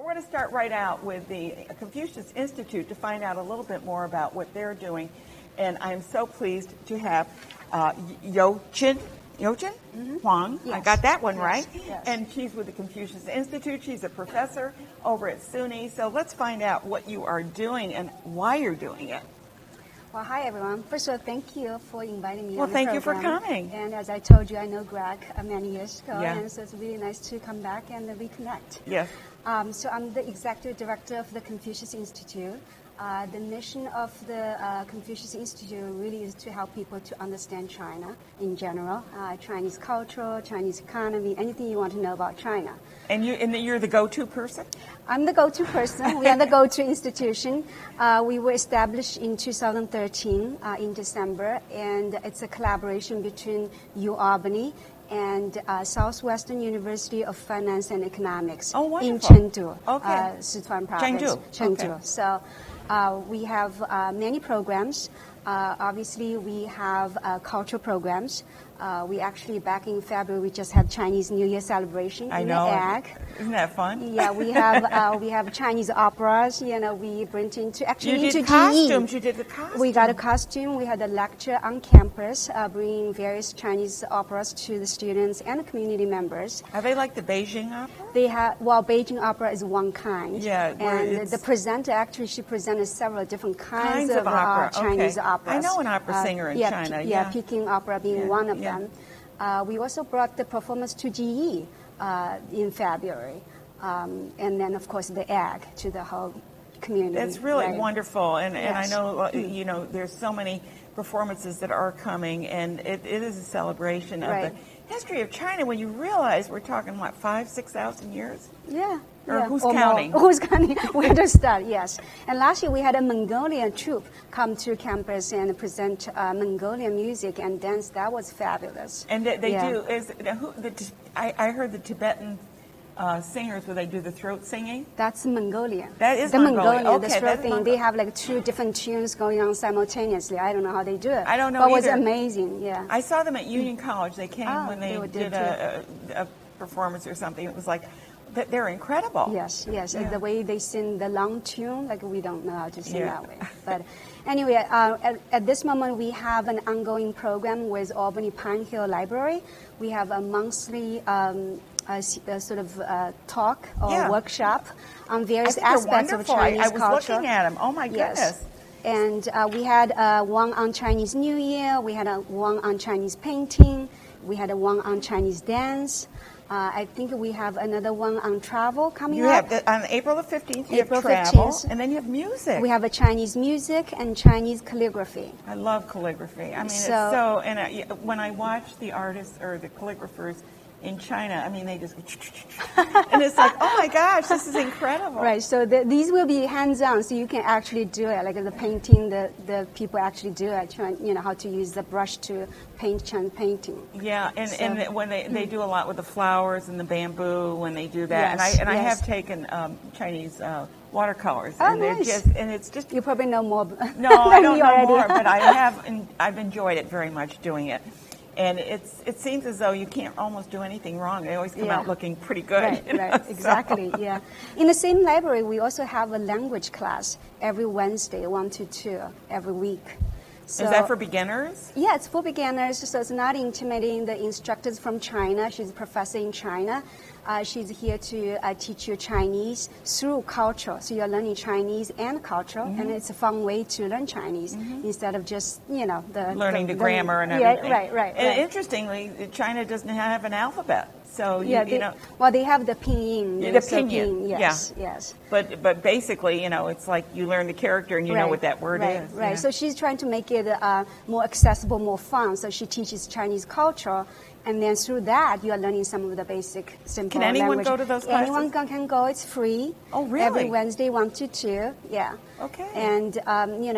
we're going to start right out with the Confucius Institute to find out a little bit more about what they're doing. And I'm so pleased to have Yo-Chin Huang. Yes. I got that one right. Yes. And she's with the Confucius Institute. She's a professor over at SUNY. So let's find out what you are doing and why you're doing it. Well, hi, everyone. First of all, thank you for inviting me Well, on the thank you for program. coming. And as I told you, I know Greg many years ago, Yeah. and so it's really nice to come back and reconnect. Yes. So I'm the executive director of the Confucius Institute. The mission of the Confucius Institute really is to help people to understand China in general, Chinese culture, Chinese economy, anything you want to know about China. And you're the go-to person? I'm the go-to person. We are the go-to institution. We were established in 2013 in December, and it's a collaboration between UAlbany and Southwestern University of Finance and Economics in Chengdu, Sichuan province. Chengdu. Okay. So we have many programs. Obviously, we have cultural programs. We actually, back in February, we just had Chinese New Year celebration in the egg. Isn't that fun? Yeah, we have Chinese operas. You know, we bring into You into did costumes. GE. You did the costumes. We got a costume. We had a lecture on campus, bringing various Chinese operas to the students and the community members. Are they like the Beijing opera? They have, Beijing opera is one kind. Yeah, and the presenter actually, she presented several different kinds of opera. Chinese okay. operas. I know an opera singer in China. Yeah, Peking opera being one of yeah. them. We also brought the performance to GE in February. And then, of course, the egg to the whole community. It's really right? wonderful. And Yes. I know, there's so many performances that are coming, and it is a celebration of the history of China when you realize we're talking, 5,000, 6,000 years? Yeah. Or yeah. who's or counting? More. Who's counting? Where to start, yes. And last year we had a Mongolian troupe come to campus and present Mongolian music and dance. That was fabulous. And they do, I heard the Tibetan singers where they do the throat singing. That's Mongolian. That is the Mongolian. The Okay, throat thing. They have like 2 different tunes going on simultaneously. I don't know how they do it. I don't know but either. it was amazing, yeah. I saw them at Union College. They came when they did did a performance or something. It was like, they're incredible. Yes. Yeah. The way they sing the long tune, like we don't know how to sing that way. But anyway, at this moment we have an ongoing program with Albany Pine Hill Library. We have a monthly talk or workshop on various aspects of Chinese culture. I was looking at them. Oh my goodness. Yes. And we had one on Chinese New Year. We had one on Chinese painting. We had one on Chinese dance. I think we have another one on travel coming up. You have on April the 15th, you April have travel, 15th. and then you have music. We have a Chinese music and Chinise calligraphy. I love calligraphy. I mean, when I watch the artists or the calligraphers in China, I mean, they just go, and it's like, oh my gosh, this is incredible. Right, so these will be hands-on, so you can actually do it, like the painting, the people actually do it, how to use the brush to paint Chinese painting. Yeah, and when they do a lot with the flowers and the bamboo when they do that, and I have taken Chinese watercolors, and nice. it's just you probably know more. No, I don't know already. more, but I've enjoyed it very much doing it. And it seems as though you can't almost do anything wrong. They always come out looking pretty good. Right, exactly, yeah. In the same library, we also have a language class every Wednesday, 1 to 2, every week. So, is that for beginners? Yeah, it's for beginners, so it's not intimidating. The instructor's from China. She's a professor in China. She's here to teach you Chinese through culture. So you're learning Chinese and culture, and it's a fun way to learn Chinese instead of just, learning the grammar and everything. Yeah, right. And interestingly, China doesn't have an alphabet. So they have the pinyin. The pinyin, yes. But basically, it's like you learn the character and you know what that word is. Right. Yeah. So she's trying to make it more accessible, more fun. So she teaches Chinese culture, and then through that, you are learning some of the basic, simple language. Can anyone go to those classes? Anyone can go. It's free. Oh, really? Every Wednesday, 1 to 2. Yeah. Okay. And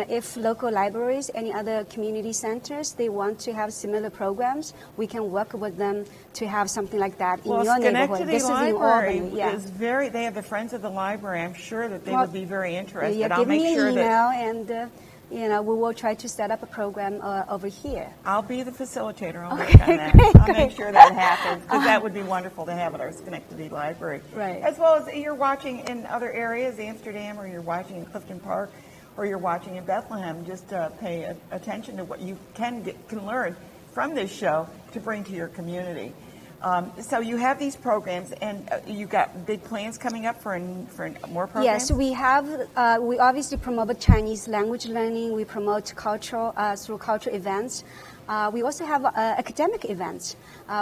if local libraries, any other community centers, they want to have similar programs, we can work with them to have something like that in your neighborhood. This Library is they have the Friends of the Library. I'm sure that they would be very interested. Yeah, I'll give make me sure an email and we will try to set up a program over here. I'll be the facilitator. I'll work on that. I'll make sure that happens, because that would be wonderful to have at our Schenectady Library. Right. As well as you're watching in other areas, Amsterdam, or you're watching in Clifton Park, or you're watching in Bethlehem. Just pay attention to what you can learn from this show to bring to your community. So you have these programs, and you got big plans coming up for more programs? Yes, we have. We obviously promote Chinese language learning. We promote cultural through cultural events. We also have academic events.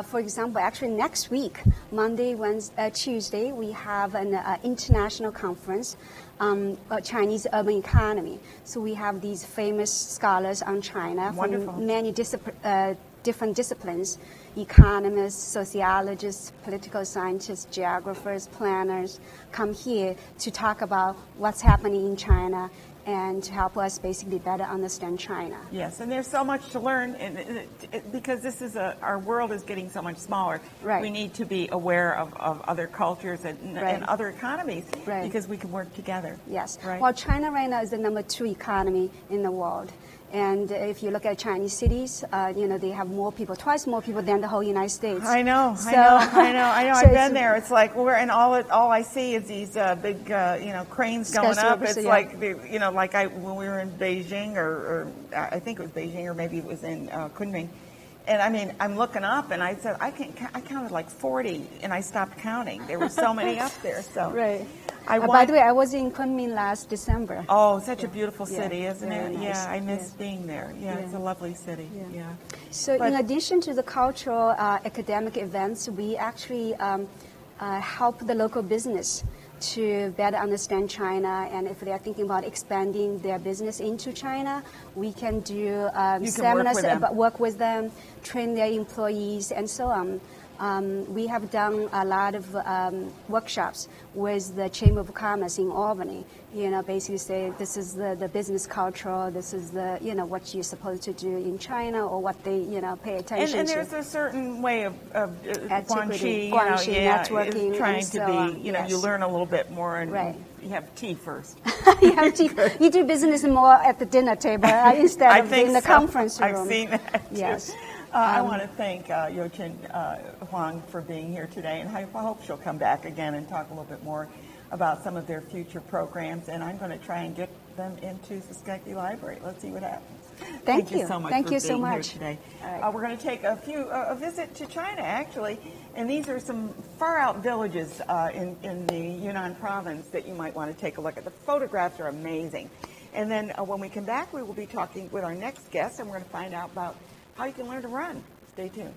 For example, actually next week, Monday, Wednesday, Tuesday, we have an international conference, Chinese urban economy. So we have these famous scholars on China from many different disciplines: economists, sociologists, political scientists, geographers, planners, come here to talk about what's happening in China and to help us basically better understand China. Yes, and there's so much to learn, because this is our world is getting so much smaller. Right. We need to be aware of other cultures and other economies, right, because we can work together. Yes. Right. Well, China right now is the number 2 economy in the world. And if you look at Chinese cities, they have more people, twice more people than the whole United States. I know. So, I've been there. It's like and all I see is these big, cranes going up. It's like, when we were in Beijing, or I think it was Beijing, or maybe it was in Kunming. And I mean, I'm looking up, and I said, I counted like 40, and I stopped counting. There were so many up there. So right. By the way, I was in Kunming last December. Oh, such a beautiful city, isn't it? Nice. Yeah, I miss being there. Yeah, it's a lovely city. Yeah. So in addition to the cultural academic events, we actually help the local business to better understand China, and if they are thinking about expanding their business into China, we can do seminars, work with them, train their employees, and so on. We have done a lot of workshops with the Chamber of Commerce in Albany. Basically say this is the business culture, this is the what you're supposed to do in China, or what they pay attention to. And there's a certain way of Guanxi, networking, is trying to be. Yes. You learn a little bit more, and you have tea first. You do business more at the dinner table instead of in the conference room. I've seen that. Yes. I want to thank Yo-Chin Huang for being here today, and I hope she'll come back again and talk a little bit more about some of their future programs, and I'm going to try and get them into the Schenectady Library. Let's see what happens. Thank you so much Thank for you being so much. here today. Right. We're going to take a visit to China, actually, and these are some far-out villages in the Yunnan province that you might want to take a look at. The photographs are amazing. And then when we come back, we will be talking with our next guest, and we're going to find out about how you can learn to run. Stay tuned.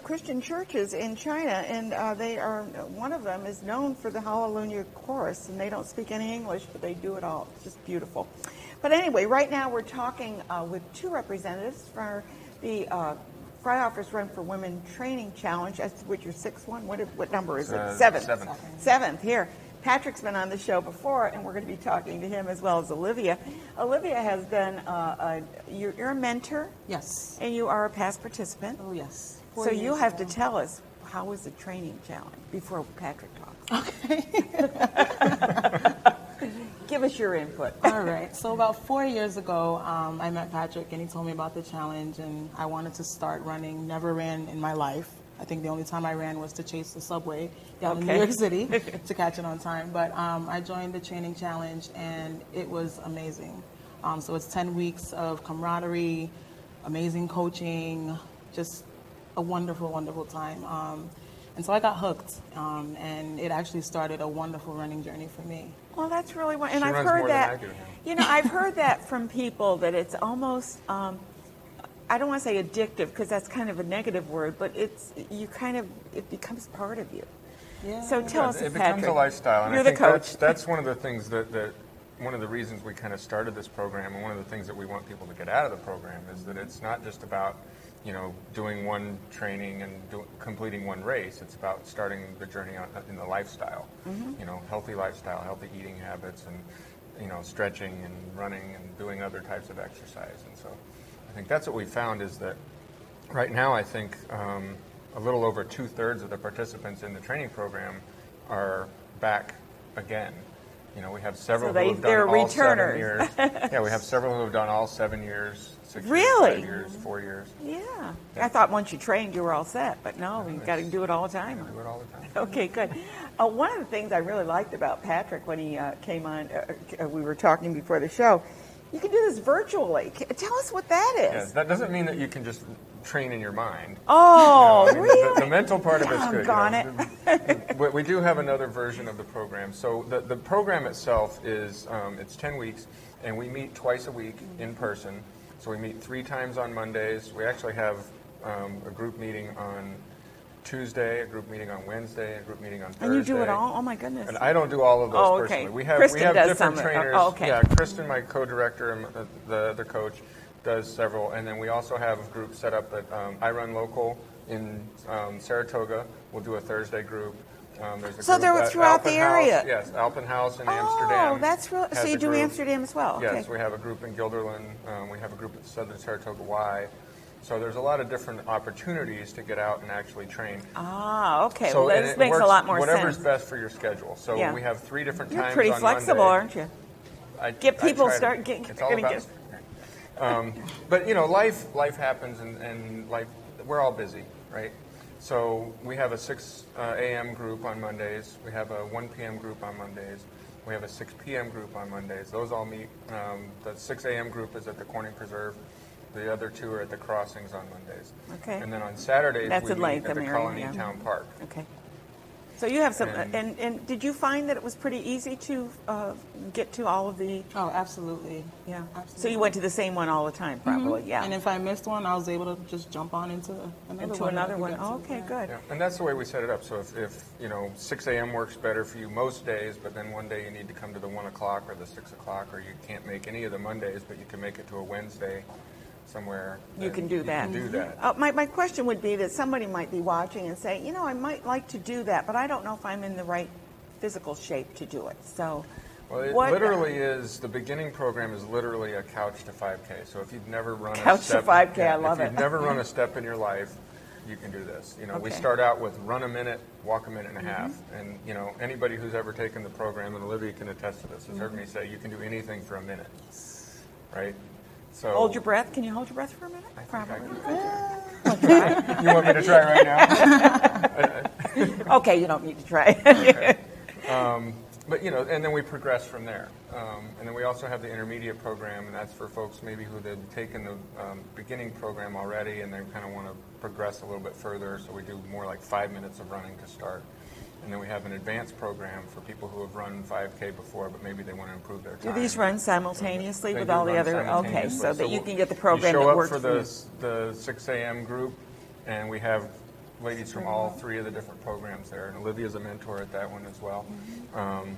Christian churches in China, and one of them is known for the Hallelujah chorus, and they don't speak any English, but they do it all. It's just beautiful. But anyway, right now we're talking with two representatives for the Fry Office Run for Women Training Challenge, which your sixth one. What number is it? Seventh. Seventh. Here. Patrick's been on the show before, and we're going to be talking to him as well as Olivia. Olivia has been, you're a mentor? Yes. And you are a past participant? Oh, yes. So you have to tell us, how was the training challenge before Patrick talks? Okay. Give us your input. All right. So about 4 years ago, I met Patrick, and he told me about the challenge, and I wanted to start running. Never ran in my life. I think the only time I ran was to chase the subway down in New Okay. York City to catch it on time. But I joined the training challenge, and it was amazing. So it's 10 weeks of camaraderie, amazing coaching, just a wonderful, wonderful time. And so I got hooked, and it actually started a wonderful running journey for me. Well, that's really and She I've runs heard more than that. I do now. You know, I've heard that from people that it's almost. I don't want to say addictive because that's kind of a negative word, but it becomes part of you. Yeah. So tell us, It Patrick. becomes a lifestyle, and You're I the think coach. that's one of the things that one of the reasons we kind of started this program, and one of the things that we want people to get out of the program is that it's not just about doing one training and completing one race. It's about starting the journey in the lifestyle, healthy lifestyle, healthy eating habits, and stretching and running and doing other types of exercise. And so I think that's what we found is that right now I think a little over 2/3 of the participants in the training program are back again. We have several So who have they're done all 7 returners. years. Yeah, we have several who have done all 7 years, 6 Really? years, 5 years, 4 years. Yeah. I thought once you trained, you were all set, but no, you got to do it all the time. We do it all the time. Okay, good. One of the things I really liked about Patrick when he came on, we were talking before the show, you can do this virtually. Tell us what that is. Yeah, that doesn't mean that you can just train in your mind. Oh, I mean, really? the mental part of it's good. Doggone But we do have another version of the program. So the program itself is it's 10 weeks, and we meet twice a week in person. So we meet 3 times on Mondays. We actually have a group meeting on Tuesday, a group meeting on Wednesday, a group meeting on Thursday. And you do it all? Oh, my goodness. And I don't do all of those Oh, okay. personally. We have Kristen does different some. trainers. Oh, okay. Yeah, Kristen, my co-director, and the other coach, does several. And then we also have groups set up at I Run Local in Saratoga. We'll do a Thursday group. There's a So group they're at throughout the Alpenhaus. Yes, Yes, Alpenhaus in Amsterdam. Oh, that's real. has So you a do group. Amsterdam as well? Okay. Yes, we have a group in Guilderland. We have a group at Southern Saratoga Y. So there's a lot of different opportunities to get out and actually train. Ah, okay. So, Well, and this it makes a works lot more whatever's sense. best for your schedule. So Yeah. we have 3 different You're times pretty on flexible, Monday. aren't you? Get people start getting. It's all about. But life happens, and life. We're all busy, right? So we have a 6 a.m. group on Mondays. We have a 1 p.m. group on Mondays. We have a 6 p.m. group on Mondays. Those all meet. The 6 a.m. group is at the Corning Preserve. The other 2 are at the crossings on Mondays. Okay. And then on Saturdays That's we in meet at Latham the area, Colony yeah. Town Park. Okay. So you have some, And- and did you find that it was pretty easy to get to all of the? Oh, absolutely. Yeah. Absolutely. So you went to the same one all the time, probably. Yeah. And if I missed one, I was able to just jump on into another Into one. that I another could one. get to. Oh, okay, Yeah. good. Yeah, and that's the way we set it up. So if 6 a.m. works better for you most days, but then one day you need to come to the 1 o'clock or the 6 o'clock, or you can't make any of the Mondays, but you can make it to a Wednesday somewhere. You then can do that. You can do that. My question would be that somebody might be watching and say, I might like to do that, but I don't know if I'm in the right physical shape to do it. So, Well, it what, literally is, the beginning program is literally a couch to 5K. So if you've never run Couch a to step, 5K, I love if it. you've never run a step in your life, you can do this. We Okay. start out with run a minute, walk a minute and a half. Mm-hmm. And, anybody who's ever taken the program, and Olivia can attest to this, has heard Mm-hmm. me say you can do anything for a minute, right? So hold your breath. Can you hold your breath for a minute? I think Probably. You want me to try right now? Okay, you don't need to try. But, and then we progress from there. And then we also have the intermediate program, and that's for folks maybe who have taken the beginning program already and they kind of want to progress a little bit further. So we do more like 5 minutes of running to start. And then we have an advanced program for people who have run 5K before, but maybe they want to improve their Do time. these run simultaneously They with do all the run other? Okay, simultaneously. so that you we'll- can get the program you that show up works for for you. the 6 a.m. group, and we have ladies from all 3 of the different programs there. And Olivia's a mentor at that one as well. And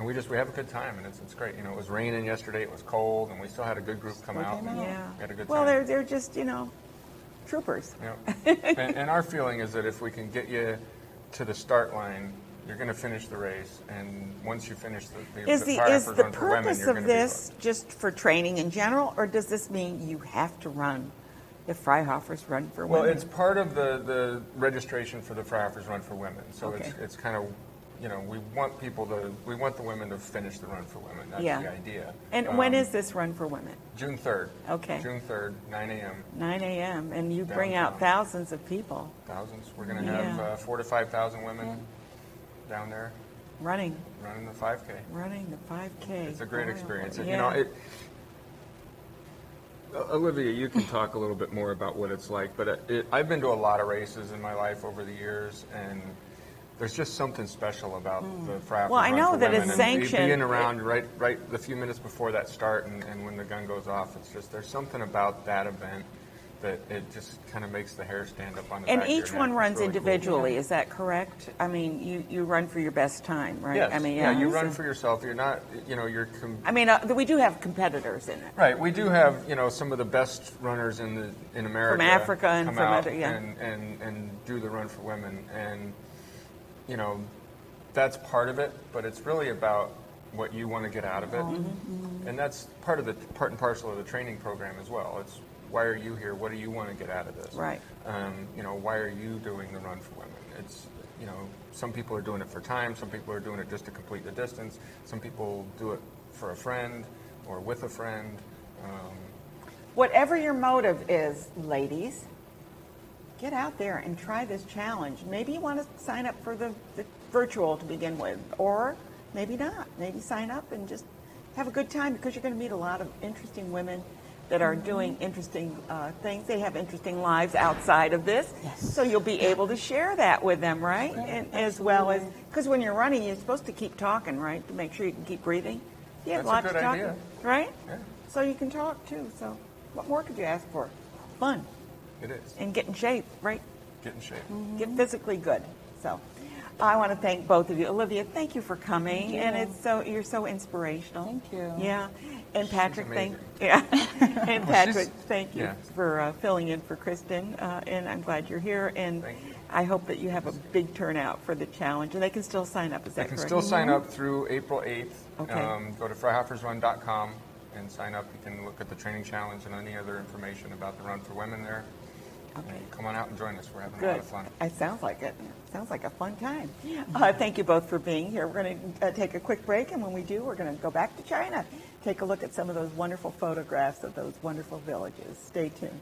we have a good time, and it's great. It was raining yesterday, it was cold, and we still had a good group come out. And Yeah. we had a good Well, time. they're just troopers. Yeah. And our feeling is that if we can get you to the start line, you're going to finish the race, and once you finish the Is Fire the Hoppers Run for Women, purpose you're of going to be this just for training in general, or does this mean you have to run the Freihoffers Run for Well, Women? it's part of the registration for the Freihoffers Run for Women. So Okay. it's kind of you know, we want the women to finish the Run for Women. That's Yeah. the idea. And when is this Run for Women? June 3rd. Okay. June 3rd, 9 a.m. 9 a.m. And you bring out Downtown. thousands of people Thousands. We're going to Yeah. have 4,000 to 5,000 women down there running running the 5K. the 5K. It's a great Wow. experience. And, Yeah. you know, Olivia, you can talk a little bit more about what it's like, but I've been to a lot of races in my life over the years, and there's just something special about the Friar Well, I Run know for that Women, it's and sanctioned. being around right the few minutes before that start and when the gun goes off. It's just there's something about that event that it just kind of makes the hair stand up on the And back of your each neck. one It's runs really cool. individually, is that correct? I mean, you run for your best time, right? Yes. I mean, yeah, you so- run for yourself. You're not, you know, I mean, we do have competitors in it. Right, we do have, you know, some of the best runners in America From Africa and come from out other- yeah. and do the Run for Women, and you know, that's part of it, but it's really about what you want to get out of it, and that's part and parcel of the training program as well. It's why are you here? What do you want to get out of this? Right. You know, why are you doing the Run for Women? It's, you know, some people are doing it for time, some people are doing it just to complete the distance, some people do it for a friend or with a friend. Whatever your motive is, ladies, get out there and try this challenge. Maybe you want to sign up for the virtual to begin with, or maybe not. Maybe sign up and just have a good time, because you're going to meet a lot of interesting women that are doing interesting things. They have interesting lives outside of this. Yes. So you'll be able to share that with them, right? And as well as, because when you're running, you're supposed to keep talking, right? To make sure you can keep breathing. You have That's a lots good to talk, idea. right? Yeah. So you can talk too. So what more could you ask for? Fun It is. and get in shape, right? Get in shape. Get physically good. So I want to thank both of you. Olivia, thank you for coming. And you're so inspirational. Thank you. Yeah. And Patrick, amazing. And Patrick, she's- thank you yeah. for filling in for Kristen. And I'm glad you're here. And Thank you. I hope that you have a big turnout for the challenge. And they can still sign up. Is that You can correct? still sign up through April 8th. Okay. Go to freihofersrun.com and sign up. You can look at the training challenge and any other information about the Run for Women there. Okay. And come on out and join us. We're having a lot Good. of fun. It sounds like it. Sounds like a fun time. Thank you both for being here. We're going to take a quick break, and when we do, we're going to go back to China, take a look at some of those wonderful photographs of those wonderful villages. Stay tuned.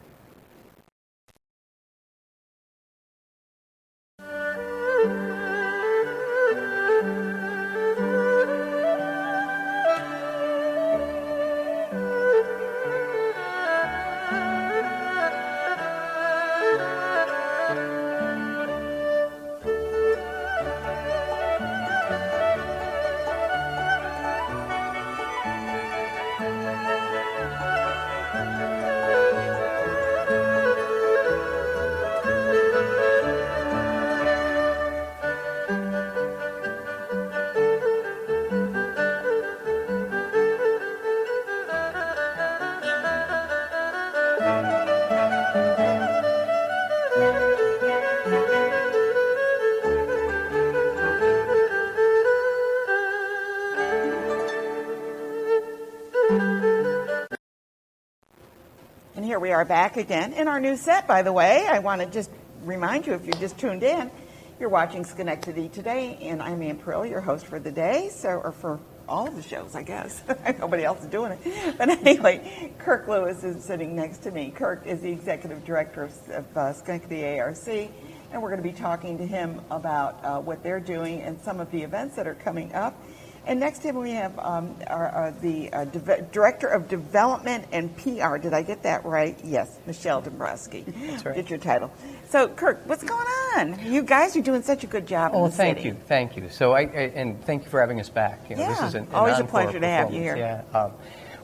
And here we are back again in our new set, by the way. I want to just remind you, if you just tuned in, you're watching Schenectady Today, and I'm Ann Prill, your host for the day, or for all of the shows, I guess. Nobody else is doing it. But anyway, Kirk Lewis is sitting next to me. Kirk is the Executive Director of Schenectady ARC, and we're going to be talking to him about what they're doing and some of the events that are coming up. And next to him we have the Director of Development and PR. Did I get that right? Yes, Michelle Dombrowski. That's right. Get your title. So, Kirk, what's going on? You guys are doing such a good job in Oh, the city. thank you. So, and thank you for having us back. You know, this Yeah, is an always a encore pleasure to have you performance. here. Yeah,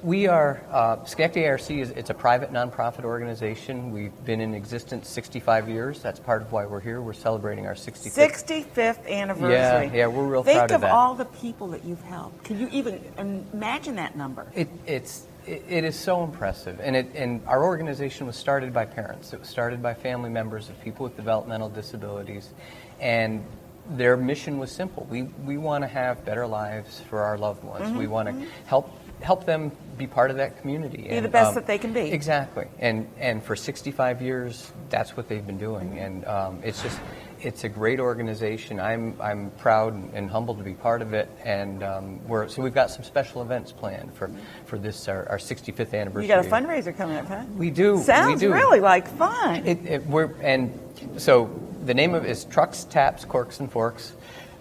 we are Schenectady ARC. It's a private nonprofit organization. We've been in existence 65 years. That's part of why we're here. We're celebrating our 65th. 65th anniversary. Yeah, we're real Think proud of of that. all the people that you've helped. Can you even imagine that number? It is so impressive, and our organization was started by parents. It was started by family members of people with developmental disabilities, and their mission was simple. We want to have better lives for our loved ones. We want to help them be part of that community. Be the best that they can be. Exactly, and for 65 years, that's what they've been doing, and It's a great organization. I'm proud and humbled to be part of it, and we've got some special events planned for this our 65th anniversary. You got a fundraiser coming up, huh? We do. Sounds we do. really like fun. So the name of it is Trucks, Taps, Corks, and Forks.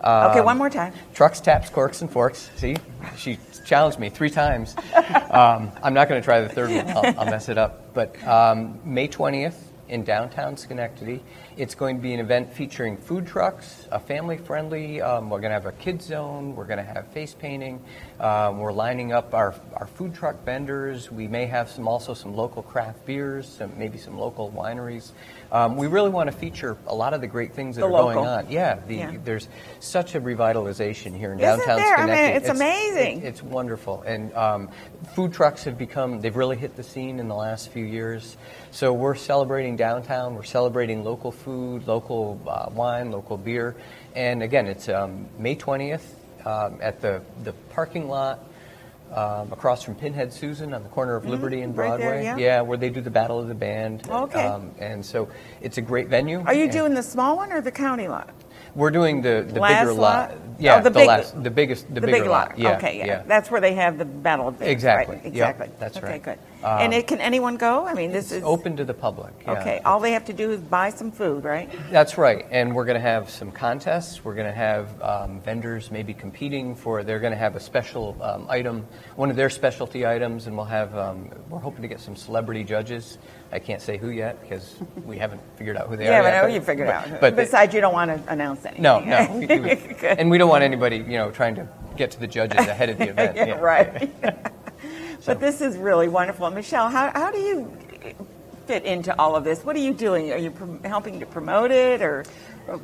Okay, one more time. Trucks, Taps, Corks, and Forks. See, she challenged me 3 times. I'm not going to try the third one. I'll mess it up. But May 20th in downtown Schenectady, it's going to be an event featuring food trucks, a family-friendly. We're going to have a kids zone. We're going to have face painting. We're lining up our food truck vendors. We may have also some local craft beers, maybe some local wineries. We really want to feature a lot of the great things that are going on. There's such a revitalization here in downtown Schenectady. I mean, it's amazing. It's wonderful. And food trucks they've really hit the scene in the last few years. So we're celebrating downtown. We're celebrating local food, local wine, local beer. And again, it's May 20th at the parking lot across from Pinhead Susan on the corner of Liberty and Broadway. Right there, where they do the Battle of the Band. Okay. And so it's a great venue. Are you doing the small one or the county lot? We're doing the Last bigger lot. lot? Yeah, Oh, the the bigger lot. Yeah, Okay, yeah. That's where they have the Battle of Bands. Exactly. Right? Yep, Exactly. that's okay, right. Good. And can anyone go? I mean, this is Open to the public. Yeah. Okay. All they have to do is buy some food, right? That's right. And we're going to have some contests. We're going to have vendors maybe competing they're going to have a special item, one of their specialty items, and we'll have, we're hoping to get some celebrity judges. I can't say who yet because we haven't figured out who they are Yeah, yet. but you figured out. But besides, you don't want to announce anything. No. Good. And we don't want anybody, trying to get to the judges ahead of the event. Yeah, right. But this is really wonderful. Michelle, how do you fit into all of this? What are you doing? Are you helping to promote it, or?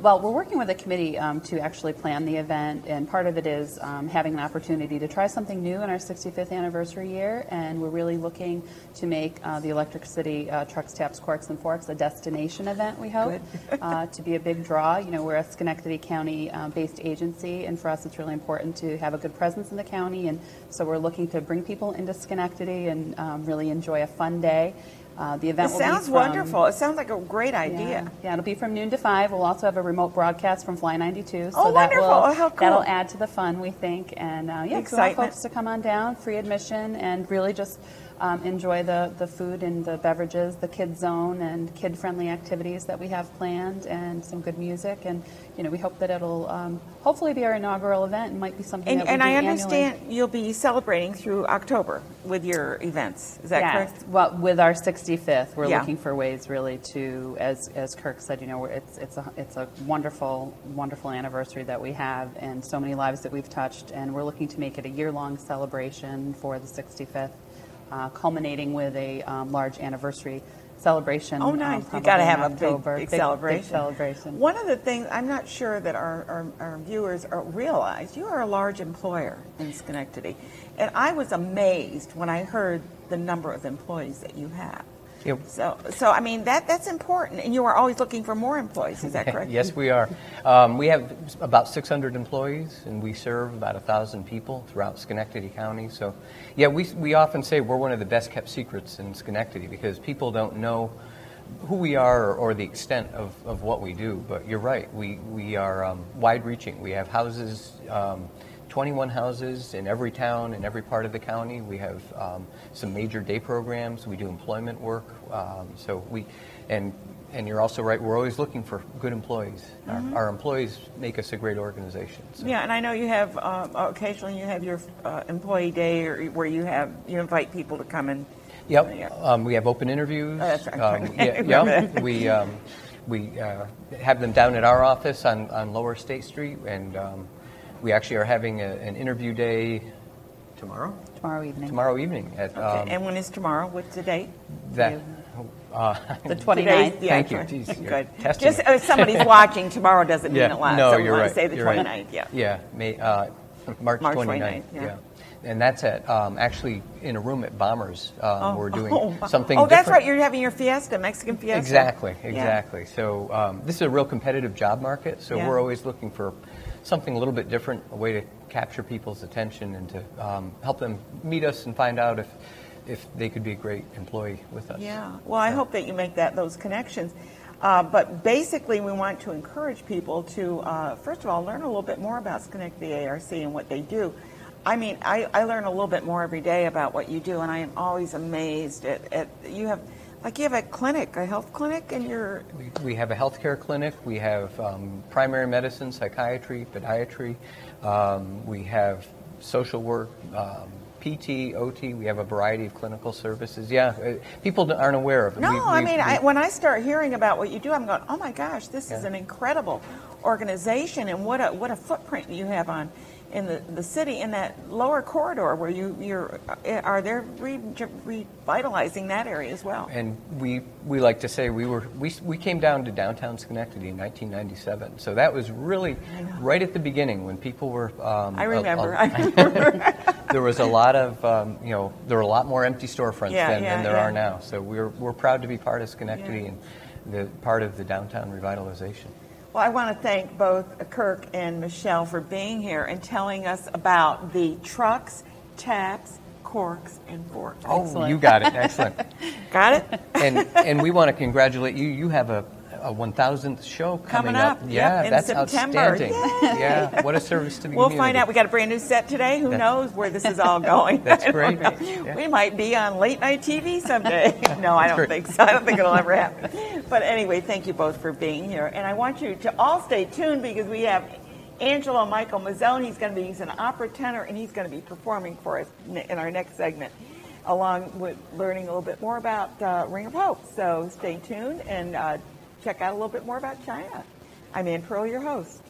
Well, we're working with a committee to actually plan the event, and part of it is having an opportunity to try something new in our 65th anniversary year, and we're really looking to make the Electric City Trucks, Taps, Corks, and Forks a destination event, we hope, to be a big draw. We're a Schenectady County-based agency, and for us it's really important to have a good presence in the county, and so we're looking to bring people into Schenectady and really enjoy a fun day. The event will sounds be wonderful. It sounds like a great idea. Yeah, it'll be from noon to 5. We'll also have a remote broadcast from Fly 92. So Oh, wonderful. How cool. That'll add to the fun, we think. And we want Excitement. folks to come on down, free admission, and really just enjoy the food and the beverages, the kids zone and kid-friendly activities that we have planned, and some good music. And we hope that it'll hopefully be our inaugural event and might be something that we do I annually. understand you'll be celebrating through October with your events. Is that correct? Well, with our 65th, we're Yeah. looking for ways really to, as Kirk said, it's a wonderful, wonderful anniversary that we have, and so many lives that we've touched, and we're looking to make it a year-long celebration for the 65th, culminating with a large anniversary celebration. Oh, nice. You probably got to in have October. a big celebration. Big celebration. One of the things, I'm not sure that our viewers realize, you are a large employer in Schenectady. And I was amazed when I heard the number of employees that you have. Yep. So I mean, that's important. And you are always looking for more employees, is that correct? Yes, we are. We have about 600 employees, and we serve about 1,000 people throughout Schenectady County. So, yeah, we often say we're one of the best kept secrets in Schenectady because people don't know who we are or the extent of what we do. But you're right, we are wide-reaching. We have houses, 21 houses in every town, in every part of the county. We have some major day programs. We do employment work. And you're also right, we're always looking for good employees. Mm-hmm. Our employees make us a great organization. So. Yeah, and I know you have, occasionally you have your employee day where you invite people to come and. Yep. Yeah. We have open interviews. Oh, that's right. We have them down at our office on Lower State Street, and we actually are having an interview day tomorrow. Tomorrow evening. At, Okay. And when is tomorrow? What's the date? The 29th. Yeah, Thank you. Jeez, you're good. testing Just me. if somebody's watching, tomorrow doesn't mean it lasts. No, so we you're want right. to say the You're 29th. right. Yeah. Yeah. March 29th. Yeah. And that's at actually in a room at Bombers. We're doing something. Oh, that's different. right. You're having your fiesta, Mexican fiesta. Exactly. Yeah. So this is a real competitive job market. So Yeah. we're always looking for something a little bit different, a way to capture people's attention and to help them meet us and find out if they could be a great employee with us. Yeah. Well, I hope that you make those connections. But basically, we want to encourage people to, first of all, learn a little bit more about Schenectady ARC and what they do. I mean, I learn a little bit more every day about what you do, and I am always amazed at you have a clinic, a health clinic, and you're... We have a healthcare clinic. We have primary medicine, psychiatry, podiatry. We have social work, PT, OT. We have a variety of clinical services. Yeah, people aren't aware of it. No, when I start hearing about what you do, I'm going, oh my gosh, this is an incredible organization, and what a footprint you have in the city, in that lower corridor where they're revitalizing that area as well. And we like to say we came down to downtown Schenectady in 1997. So that was really right at the beginning when people were. I remember. There was a lot of there were a lot more empty storefronts than there are now. So we're proud to be part of Schenectady and the part of the downtown revitalization. Well, I want to thank both Kirk and Michelle for being here and telling us about the trucks, taps, corks, and forks. Oh, Excellent. You got it. Excellent. Got it? And we want to congratulate you. You have a 1,000th show coming up. Yeah, in that's September. outstanding. Yeah, what a service to the We'll community. find out. We got a brand new set today. Who knows where this is all going? That's great. Yeah. We might be on late night TV someday. No, I don't think so. I don't think it'll ever happen. But anyway, thank you both for being here. And I want you to all stay tuned because we have Angelo Michael Mazzone. He's an opera tenor, and he's going to be performing for us in our next segment, along with learning a little bit more about Ring of Hope. So stay tuned and check out a little bit more about China. I'm Ann Pearl, your host.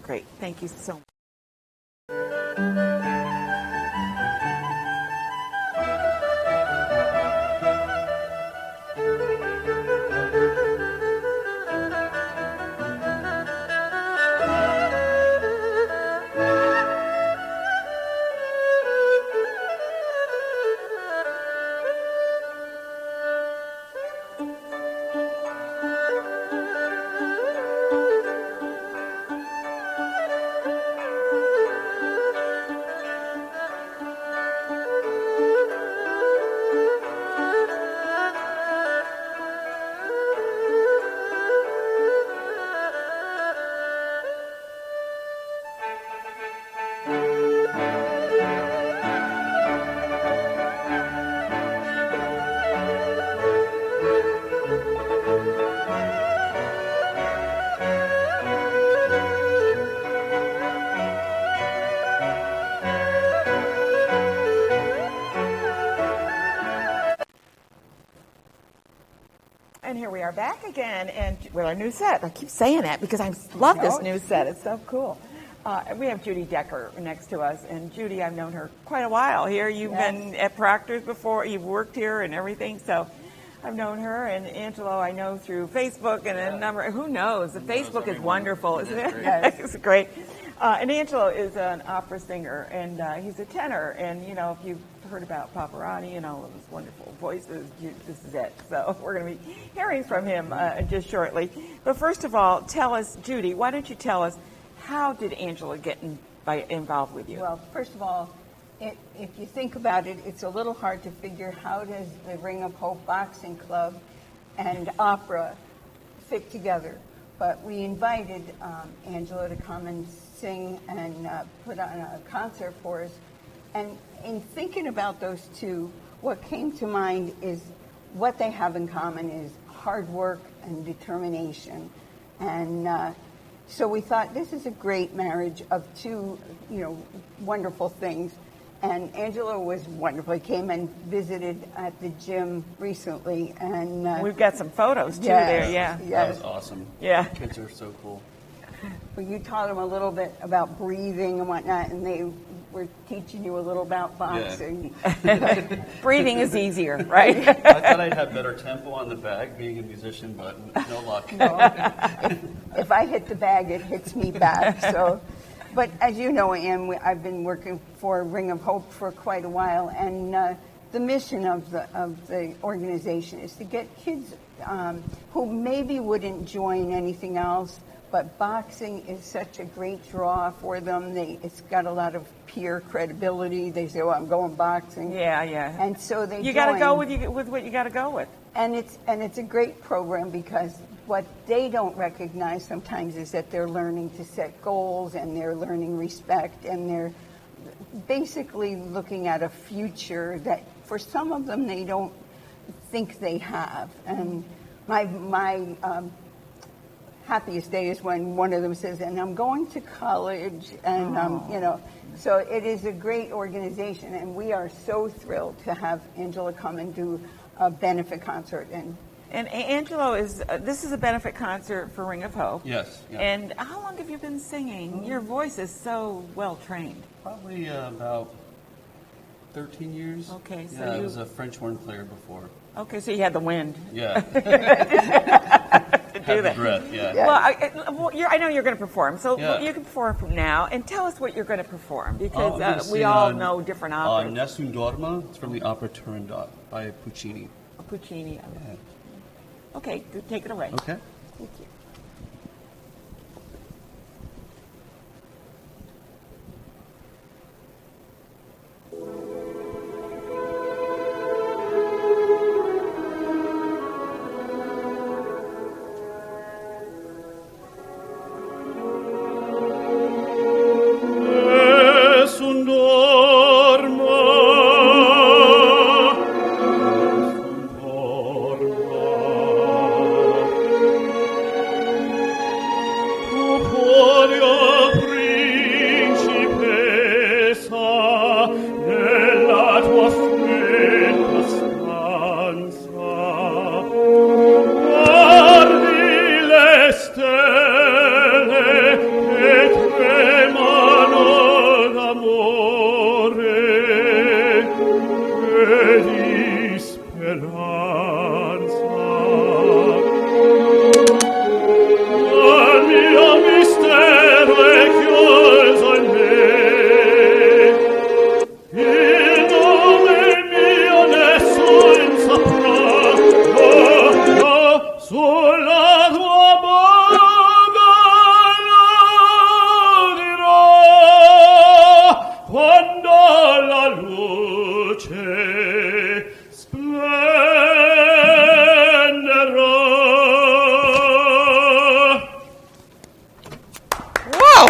Great. Thank you so much. And here we are back again, and with our new set. I keep saying that because I love this new set. It's so cool. We have Judy Decker next to us, and Judy, I've known her quite a while here. You've been at Proctor's before. You've worked here and everything, so I've known her. And Angelo, I know through Facebook and a number. Who knows? The Facebook is wonderful, isn't it? Yes. It's great. And Angelo is an opera singer, and he's a tenor. And, you know, if you've heard about Pavarotti and all of his wonderful voices, this is it. So we're going to be hearing from him just shortly. But first of all, tell us, Judy, why don't you tell us, how did Angelo get involved with you? Well, first of all, if you think about it, it's a little hard to figure how does the Ring of Hope Boxing Club and opera fit together. But we invited Angelo to come and sing and put on a concert for us. And in thinking about those two, what came to mind is what they have in common is hard work and determination. And so we thought this is a great marriage of two, wonderful things. And Angelo was wonderful. He came and visited at the gym recently, and we've got some photos too there. Yeah, That was awesome. Yeah, Kids are so cool. Well, you taught them a little bit about breathing and whatnot, and they were teaching you a little about boxing. Yeah. Breathing is easier, right? I thought I'd have better tempo on the bag, being a musician, but no luck. No, if I hit the bag, it hits me back. So, but as you know, Ann, I've been working for Ring of Hope for quite a while, and the mission of the organization is to get kids who maybe wouldn't join anything else, but boxing is such a great draw for them. It's got a lot of peer credibility. They say, "Well, I'm going boxing." Yeah, yeah. And so they You got to go join. with what you got to go with. And it's a great program because what they don't recognize sometimes is that they're learning to set goals and they're learning respect and they're basically looking at a future that for some of them they don't think they have. And my happiest day is when one of them says, "And I'm going to college," and you know. So it is a great organization, and we are so thrilled to have Angela come and do a benefit concert. And Angelo, this is a benefit concert for Ring of Hope. Yes. Yeah. And how long have you been singing? Your voice is so well trained. Probably about 13 years. Okay, so yeah, I was a French horn player before. Okay, so you had the wind Yeah. to do Had the that. breath, yeah. Well, I know you're going to perform, so Yeah. you can perform from now. And tell us what you're going to perform, I'm because gonna we sing all on- know different operas. Nessun Dorma. It's from the opera Turandot by Puccini. Puccini. Yeah. Okay, good, take it away. Okay. Thank you. Nessun dorma, nessun dorma. Tu poria principessa, nella tua stretta stanza, guardi le stelle che tremano d'amore e di speranza. Il mio mistero è chiuso in me, il nome mio nessun saprà, sulla tua bocca lo dirò, quando la luce splenderà. Whoa!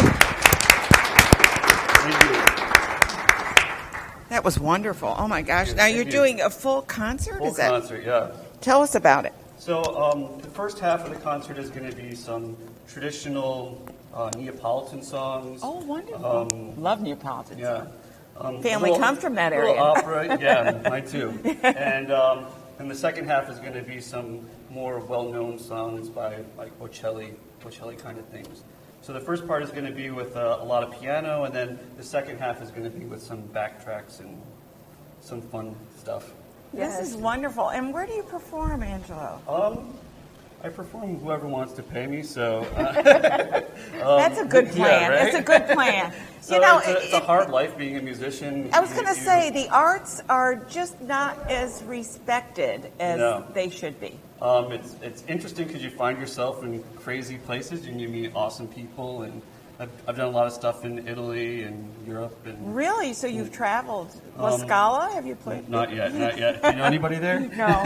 That was wonderful. Oh my gosh. Now you're you. doing a full concert? Full Is that? concert, yeah. Tell us about it. So the first half of the concert is going to be some traditional Neapolitan songs. Oh, wonderful. Love Neapolitan. Yeah. Family comes from that area. Little opera, yeah, mine too. And the second half is going to be some more well-known songs by like Bocelli kind of things. So the first part is going to be with a lot of piano, and then the second half is going to be with some backtracks and some fun stuff. This is wonderful. And where do you perform, Angelo? I perform whoever wants to pay me, so That's a good plan. yeah, right? That's a good plan. so you know, it's a hard life being a musician. I was going to You- say the arts are just not as respected as No. they should be. It's interesting because you find yourself in crazy places and you meet awesome people, and I've done a lot of stuff in Italy and Europe and Really? So you've traveled. La Scala? Have you played? not yet. Do you know anybody there? No.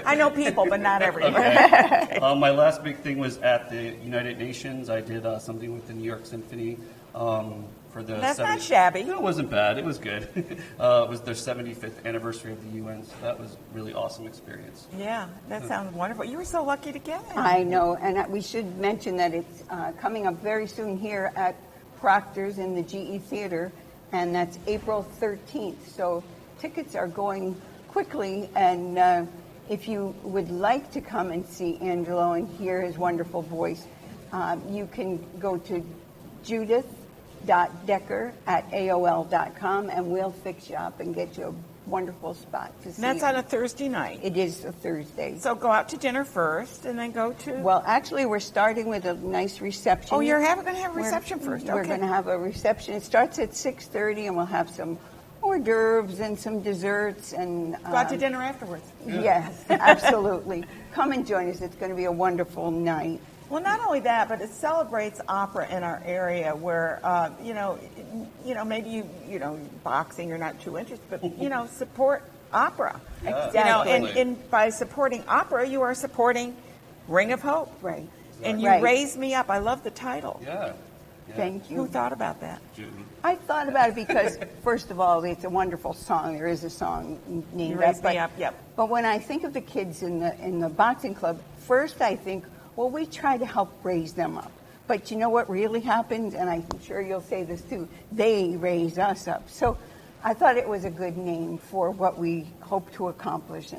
I know people, but not everyone. Okay. My last big thing was at the United Nations. I did something with the New York Symphony for the. That's not shabby. No, it wasn't bad. It was good. It was their 75th anniversary of the UN, so that was a really awesome experience. Yeah, that sounds wonderful. You were so lucky to get it. I know, and we should mention that it's coming up very soon here at Proctor's in the GE Theater, and that's April 13th. So tickets are going quickly, and if you would like to come and see Angelo and hear his wonderful voice, you can go to judith.decker@aol.com, and we'll fix you up and get you a wonderful spot to see. And that's him. on a Thursday night. It is a Thursday. So go out to dinner first, and then go to. Well, actually, we're starting with a nice reception. Oh, you're going to have a reception first. We're Okay. going to have a reception. It starts at 6:30, and we'll have some hors d'oeuvres and some desserts. And Go out to dinner afterwards. Yes, absolutely. Come and join us. It's going to be a wonderful night. Well, not only that, but it celebrates opera in our area, where maybe you boxing you're not too interested, but support opera. Exactly. And by supporting opera, you are supporting Ring of Hope. Right. And you Right. raised me up. I love the title. Yeah. Thank you. Who thought about that? Judy. I thought about it because, first of all, it's a wonderful song. There is a song named You raised that, me up. Yep. But when I think of the kids in the boxing club, first I think, well, we try to help raise them up. But you know what really happened? And I'm sure you'll say this too. They raised us up. So I thought it was a good name for what we hope to accomplish.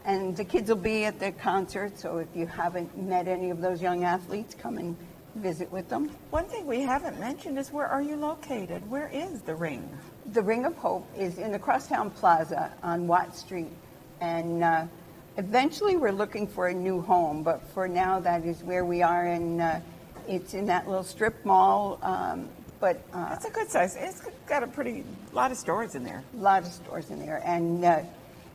And the kids will be at the concert. So if you haven't met any of those young athletes, come and visit with them. One thing we haven't mentioned is, where are you located? Where is the ring? The Ring of Hope is in the Crosstown Plaza on Watt Street. And eventually we're looking for a new home, but for now that is where we are, and it's in that little strip mall. It's a good size. It's got a lot of stores in there. Lot of stores in there, and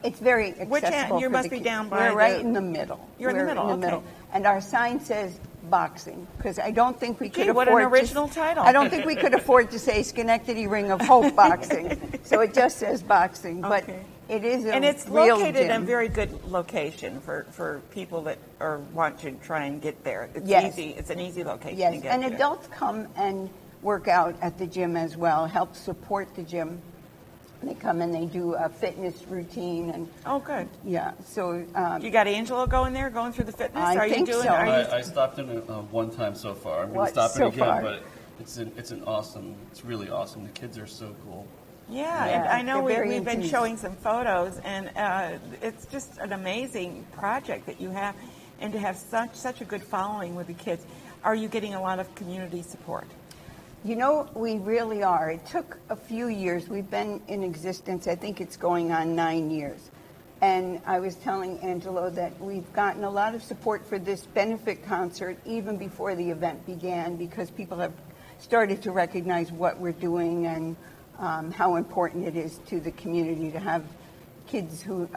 it's very accessible. Which end? You for must the be kids. down by We're right the- in the middle. You're in the middle, okay. And our sign says boxing, because I don't think we could Gee, afford what an original title. I don't think we could afford to say Schenectady Ring of Hope Boxing, so it just says boxing. But Okay. it is a And it's real located in a gym. very good location for people that want to try and get there. It's Yes. easy. It's an easy location to Yes, get and to. adults come and work out at the gym as well, help support the gym. They come and they do a fitness routine, and Oh, good. yeah, so You got Angelo going through the fitness? I are you think doing? so. Are you, I stopped in it one time so far. I'm going What, to stop so it again, far? but it's an awesome. It's really awesome. The kids are so cool. yeah, Yeah, and I know they're very we've been enthused. showing some photos, and it's just an amazing project that you have, and to have such a good following with the kids. Are you getting a lot of community support? you know, we really are. It took a few years. We've been in existence, I think it's going on 9 years. And I was telling Angelo that we've gotten a lot of support for this benefit concert even before the event began, because people have started to recognize what we're doing and how important it is to the community to have kids who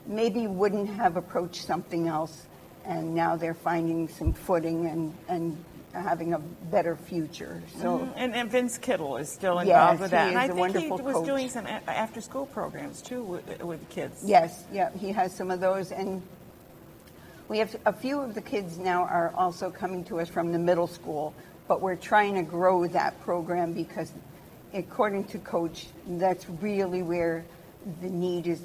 maybe wouldn't have approached something else, and now they're finding some footing and having a better future. So And Vince Kittle is still Yes, involved with that. he And is I a think wonderful he was coach. doing some after-school programs too with kids. yes, yeah, he has some of those, and we have a few of the kids now are also coming to us from the middle school, but we're trying to grow that program because, according to Coach, that's really where the need is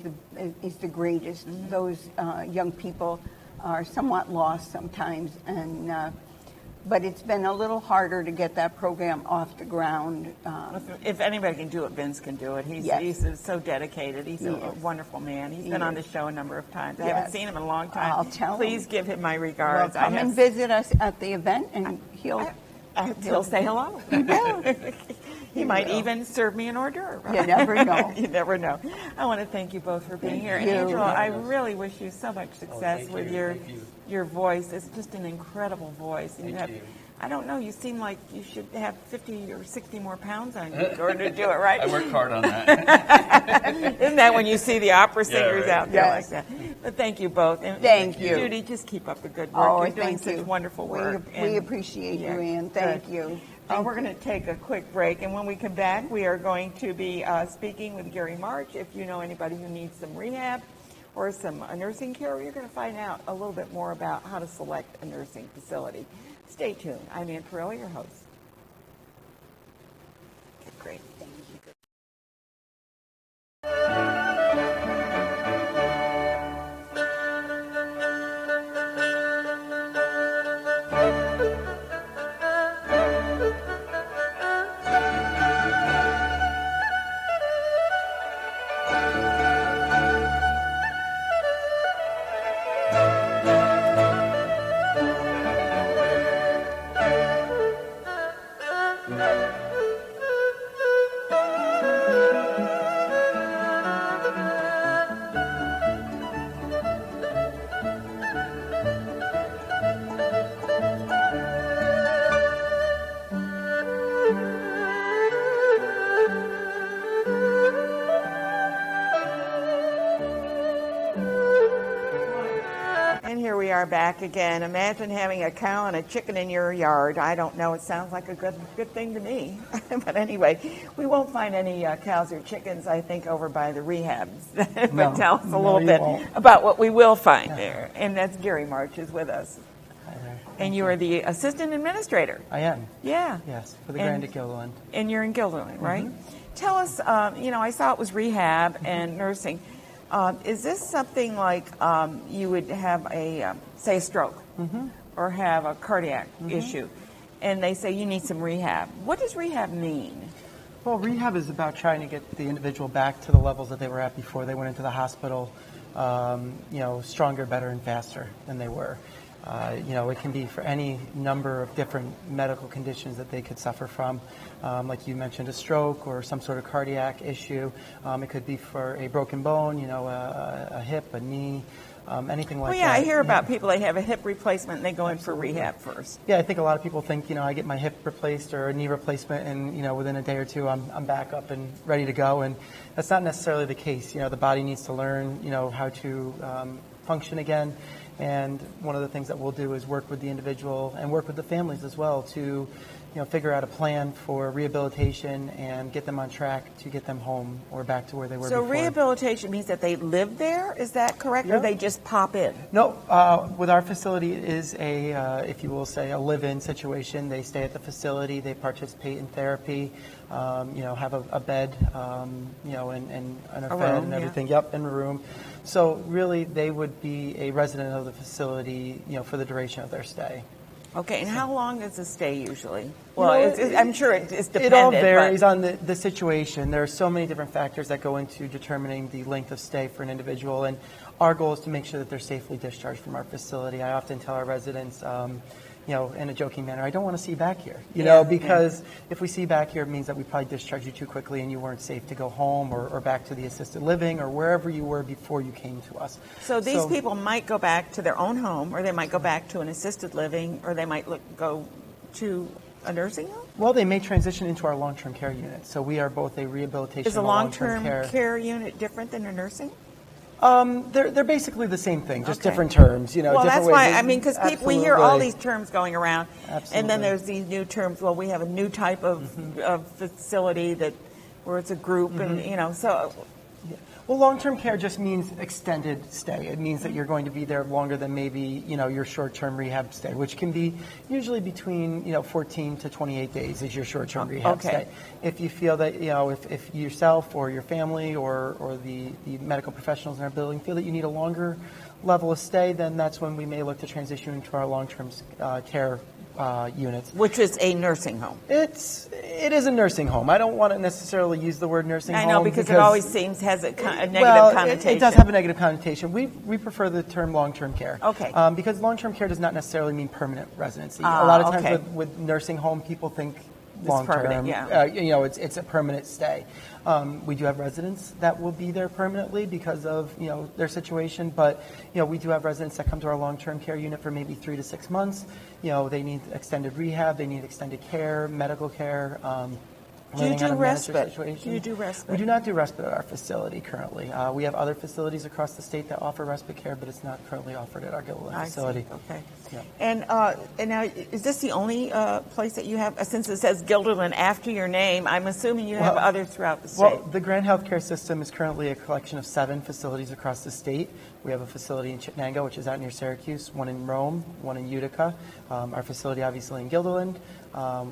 the greatest. Mm-hmm. Those young people are somewhat lost sometimes, and but it's been a little harder to get that program off the ground. If anybody can do it, Vince can do it. Yes. He's so dedicated. He's a Yes. wonderful man. He's He been on is. the show a number of times. I Yes. haven't seen him in a long time. I'll tell him. Please give him my Well, regards. come and visit us at the event, and he'll say hello. He might even serve me an hors d'oeuvre. You never know. You never know. I want to thank you both for being here. And you. Angelo, I really wish you so much success thank with you. your Thank you. your voice. It's just an incredible voice. And Thank you. I don't know, you seem like you should have 50 or 60 more pounds on you in order to do it, right? I work hard on that. Isn't that when you see the opera singers right. out there Yes. like that? But thank you both. And Thank you. Judy, just keep up the good work. Oh, You're doing thank you. such wonderful work. We And- appreciate Yeah, you, Ann. Thank good. you. We're going to take a quick break, and when we come back, we are going to be speaking with Gary March. If you know anybody who needs some rehab or some nursing care, you're going to find out a little bit more about how to select a nursing facility. Stay tuned. I'm Ann Perrella, your host. Okay, great. Thank you. are back again. Imagine having a cow and a chicken in your yard. I don't know. It sounds like a good thing to me. But anyway, we won't find any cows or chickens, I think, over by the rehabs. But No. tell us a No, little you bit won't. about what we will find there. And that's Jerry March is with us. And you are the assistant administrator. I am. Yeah. Yes, for the And- Grand at Gilliland. And you're in Guilderland, right? Tell us, I saw it was rehab and nursing. Is this something like you would have say a stroke or have a cardiac issue, and they say you need some rehab? What does rehab mean? Well, rehab is about trying to get the individual back to the levels that they were at before they went into the hospital, stronger, better, and faster than they were. It can be for any number of different medical conditions that they could suffer from. Like you mentioned, a stroke or some sort of cardiac issue. It could be for a broken bone, a hip, a knee, anything like that. Well, yeah, I hear about people, they have a hip replacement and they go in for rehab first. Yeah, I think a lot of people think, I get my hip replaced or a knee replacement and, within a day or two I'm back up and ready to go. And that's not necessarily the case. The body needs to learn, how to function again. And one of the things that we'll do is work with the individual and work with the families as well to, figure out a plan for rehabilitation and get them on track to get them home or back to where they were So before. rehabilitation means that they live there, is that correct? Or Yeah. they just pop in? No, with our facility, it is if you will say, a live-in situation. They stay at the facility, they participate in therapy, have a bed, and a A bed room, and yeah. everything. Yep, in a room. So really, they would be a resident of the facility, for the duration of their stay. Okay, and how long is the stay usually? know, Well, I'm sure it's dependent. It all but- varies on the situation. There are so many different factors that go into determining the length of stay for an individual, and our goal is to make sure that they're safely discharged from our facility. I often tell our residents, in a joking manner, I don't want to see you back here, because if we see you back here, it means that we probably discharged you too quickly and you weren't safe to go home or back to the assisted living or wherever you were before you came to us. So these people might go back to their own home, or they might go back to an assisted living, or they might go to a nursing home? Well, they may transition into our long-term care unit. So we are both a rehabilitation Is a and long-term care. care unit different than a nursing? They're basically the same thing, just Okay. different terms. Well, different that's ways why, of- because we hear all Absolutely. these terms going around, and Absolutely. then there's these new terms. Well, we have a new type of facility where it's a group, and so. Well, long-term care just means extended stay. It means that you're going to be there longer than maybe, your short-term rehab stay, which can be usually between, 14 to 28 days is your short-term rehab Okay. stay. If you feel that, if yourself or your family or the medical professionals in our building feel that you need a longer level of stay, then that's when we may look to transition into our long-term care units. Which is a nursing home. It is a nursing home. I don't want to necessarily use the word nursing I home. know, because it always seems has a negative well, connotation. It does have a negative connotation. We prefer the term long-term care. Okay. Because long-term care does not necessarily mean permanent residency. Ah, a lot of times okay. with nursing home, people think permanent, long-term. yeah. It's a permanent stay. We do have residents that will be there permanently because of their situation, but we do have residents that come to our long-term care unit for maybe 3 to 6 months. They need extended rehab, they need extended care, medical care. Do you learning how do to manage their respite? situation. Do you do respite? We do not do respite at our facility currently. We have other facilities across the state that offer respite care, but it's not currently offered at our Gilliland I facility. see. Okay. Yeah. And now, is this the only place that you have? Since it says Guilderland after your name, I'm assuming you have Well- others throughout the state. Well, the Grand Healthcare System is currently a collection of 7 facilities across the state. We have a facility in Chittenango, which is out near Syracuse, one in Rome, one in Utica, our facility obviously in Guilderland.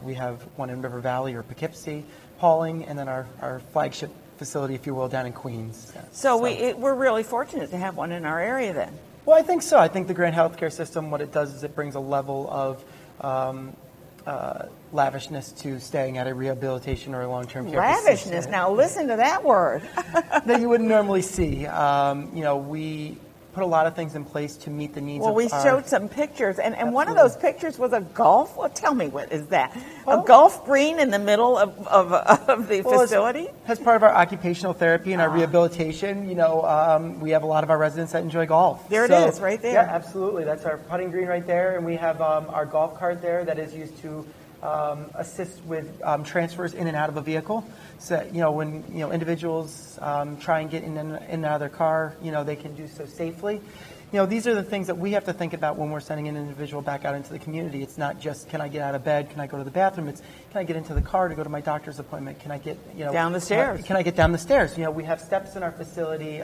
We have one in River Valley or Poughkeepsie, Pauling, and then our flagship facility, if you will, down in Queens. So we're really fortunate to have one in our area then. Well, I think so. I think the Grand Healthcare System, what it does is it brings a level of lavishness to staying at a rehabilitation or a long-term care Lavishness. facility Now listen to that word. that you wouldn't normally see. We put a lot of things in place to meet the needs Well, of we our... showed some pictures, and one of those pictures was a golf. Well, tell me, what is that? Oh. A golf green in the middle of the Well, facility? As part of our occupational therapy and our rehabilitation, we have a lot of our residents that enjoy golf. There it is, right there. Yeah, absolutely. That's our putting green right there, and we have our golf cart there that is used to assist with transfers in and out of a vehicle. So when individuals try and get in and out of their car, they can do so safely. these are the things that we have to think about when we're sending an individual back out into the community. It's not just, can I get out of bed? Can I go to the bathroom? It's, can I get into the car to go to my doctor's appointment? Can I get, down the stairs? Can I get down the stairs? We have steps in our facility.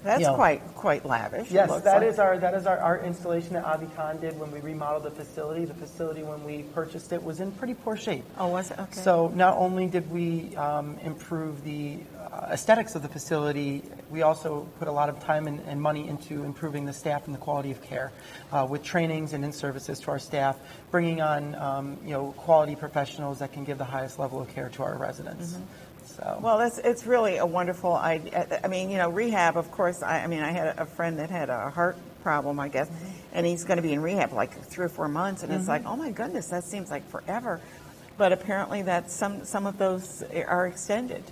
That's quite lavish. Yes, that is our installation that Avi Khan did when we remodeled the facility. The facility, when we purchased it, was in pretty poor shape. Oh, was it? Okay. So not only did we improve the aesthetics of the facility, we also put a lot of time and money into improving the staff and the quality of care with trainings and in-services to our staff, bringing on quality professionals that can give the highest level of care to our residents. Mm-hmm. So. Well, it's really a wonderful idea. I mean, rehab, of course, I had a friend that had a heart problem, I guess, and he's going to be in rehab like 3 or 4 months, and it's like, oh my goodness, that seems like forever. But apparently that some of those are extended,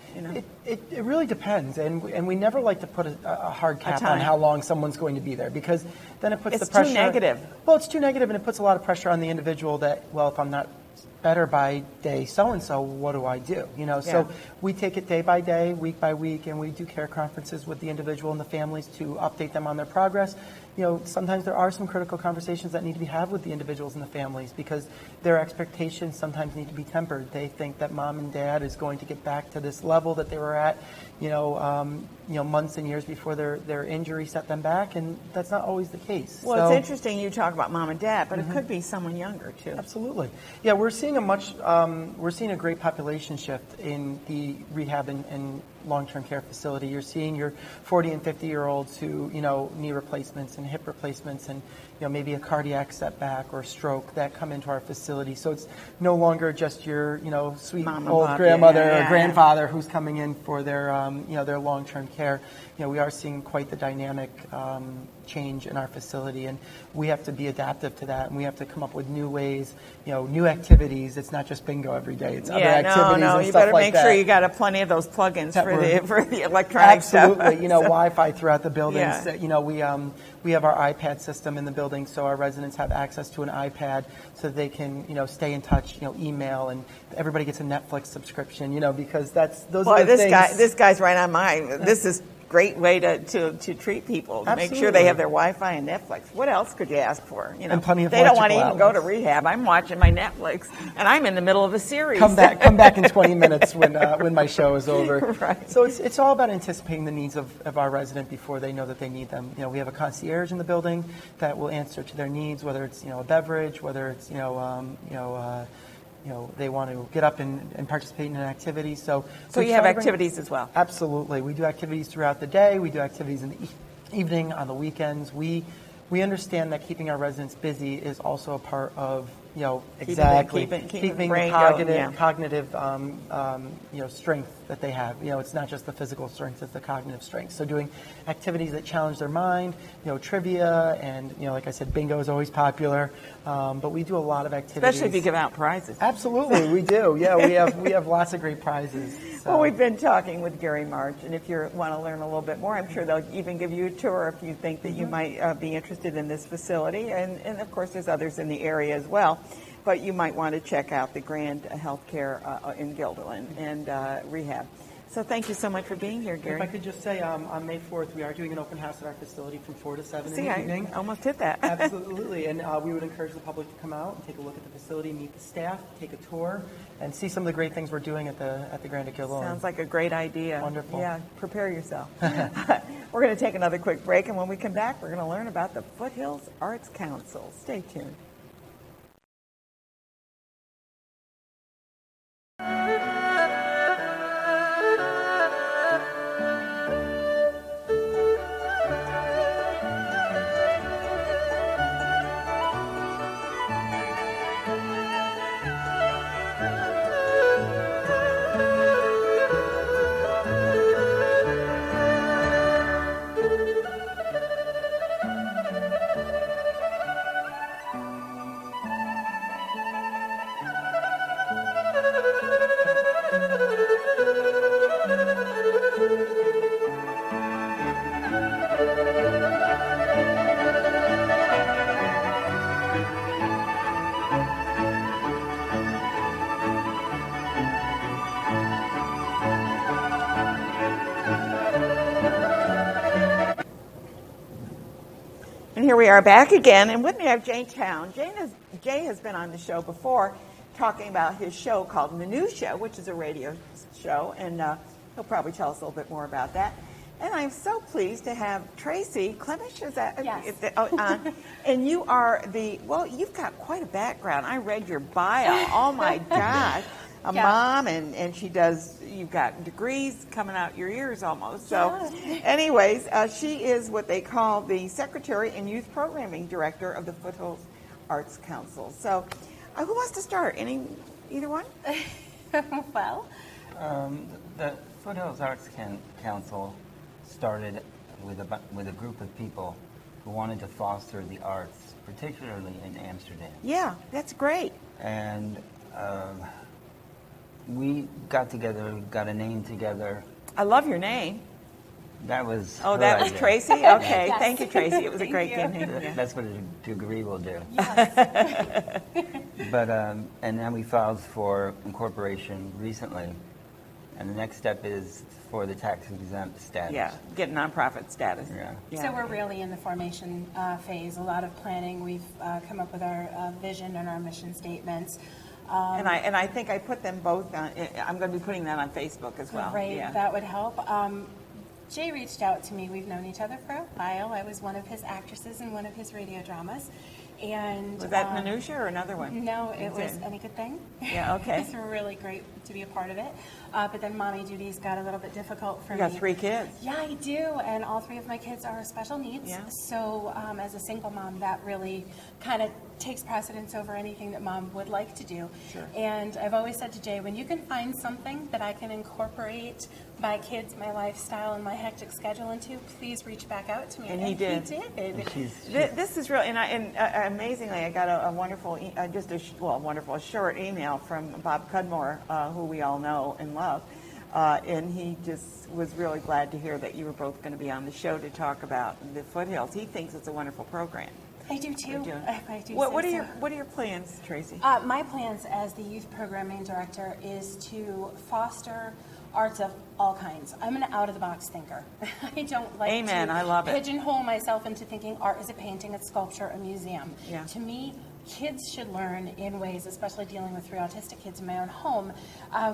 It really depends, and we never like to put a hard cap on how long someone's going to be there, because then it puts the pressure. It's too negative. Well, it's too negative, and it puts a lot of pressure on the individual that, well, if I'm not better by day so-and-so, what do I do? So we take it day by day, week by week, and we do care conferences with the individual and the families to update them on their progress. Sometimes there are some critical conversations that need to be had with the individuals and the families, because their expectations sometimes need to be tempered. They think that mom and dad is going to get back to this level that they were at, months and years before their injury set them back, and that's not always the case. Well, it's interesting you talk about mom and dad, but it could be someone younger too. Absolutely. Yeah, we're seeing a great population shift in the rehab and long-term care facility. You're seeing your 40 and 50-year-olds who, knee replacements and hip replacements and, maybe a cardiac setback or stroke that come into our facility. So it's no longer just your, sweet old grandmother or grandfather who's coming in for their, their long-term care. We are seeing quite the dynamic change in our facility, and we have to be adaptive to that, and we have to come up with new ways, new activities. It's not just bingo every day. It's other activities and you stuff better like make sure that. you got plenty of those plugins for the electronic Absolutely. stuff. Wi-Fi throughout the buildings. Yeah. We have our iPad system in the building, so our residents have access to an iPad so that they can, stay in touch, email, and everybody gets a Netflix subscription, because those are the things. This guy's right on mine. This is great way to treat people, to make sure they have their Wi-Fi and Netflix. What else could you ask for? And plenty of they don't want to electrical even go to outlets. rehab. I'm watching my Netflix, and I'm in the middle of a series. Come back in 20 minutes when my show is over. Right. So it's all about anticipating the needs of our resident before they know that they need them. We have a concierge in the building that will answer to their needs, whether it's a beverage, whether it's they want to get up and participate in an activity. So you have activities as well. Absolutely, we do activities throughout the day. We do activities in the evening, on the weekends. We understand that keeping our residents busy is also a part of keeping the cognitive strength that they have. It's not just the physical strength; it's the cognitive strength. So doing activities that challenge their mind, trivia, and like I said, bingo is always popular. But we do a lot of activities, especially if you give out prizes. Absolutely, we do. Yeah, we have lots of great prizes. So. Well, we've been talking with Gary March, and if you want to learn a little bit more, I'm sure they'll even give you a tour if you think that you might be interested in this facility. And of course, there's others in the area as well. But you might want to check out the Grand Healthcare in Guilderland and rehab. So thank you so much for being here, Gary. If I could just say, on May 4th, we are doing an open house at our facility from 4 to 7 in the evening. I almost hit that. Absolutely. And we would encourage the public to come out and take a look at the facility, meet the staff, take a tour, and see some of the great things we're doing at the Grand Guilderland. Sounds like a great idea. Wonderful. Yeah, prepare yourself. We're going to take another quick break, and when we come back, we're going to learn about the Foothills Arts Council. Stay tuned. here we are back again, and with me I have Jay Town. Jay has been on the show before talking about his show called Minutia, which is a radio show, and he'll probably tell us a little bit more about that. And I'm so pleased to have Tracy Clemish, is that? Yes. On. And you are you've got quite a background. I read your bio. Oh my gosh. A mom, and you've got degrees coming out your ears almost. So anyways, she is what they call the Secretary and Youth Programming Director of the Foothills Arts Council. So who wants to start? Either one? Well, the Foothills Arts Council started with a group of people who wanted to foster the arts, particularly in Amsterdam. Yeah, that's great. And we got together, got a name together. I love your name. That was Oh, her that was idea. Tracy? Okay, Yes. thank you, Tracy. It was a great name. Th- That's what a degree will do. yes. But and then we filed for incorporation recently, and the next step is for the tax exempt status. Yeah, get nonprofit status. Yeah. So we're really in the formation phase. A lot of planning. We've come up with our vision and our mission statements. And I think I put them both on. I'm going to be putting that on Facebook as well. Great, Yeah. that would help. Jay reached out to me. We've known each other for a while. I was one of his actresses in one of his radio dramas. And Was that Minutia or another one? No, it Is was it? Any Good Thing. Yeah, okay. It's really great to be a part of it. But then mommy duties got a little bit difficult for You me. got 3 kids. Yeah, I do, and all 3 of my kids are special needs. Yeah. So as a single mom, that really kind of takes precedence over anything that mom would like to do. Sure. And I've always said to Jay, when you can find something that I can incorporate my kids, my lifestyle, and my hectic schedule into, please reach back out to me. And he did. He did. This is real, and amazingly, I got a wonderful, a short email from Bob Cudmore, who we all know and love, and he just was really glad to hear that you were both going to be on the show to talk about the Foothills. He thinks it's a wonderful program. I do too. I do. What say are so. what are your plans, Tracy? My plans as the youth programming director is to foster arts of all kinds. I'm an out-of-the-box thinker. I don't like Amen. to I love it. pigeonhole myself into thinking art is a painting, a sculpture, a museum. Yeah. To me, kids should learn in ways, especially dealing with 3 autistic kids in my own home,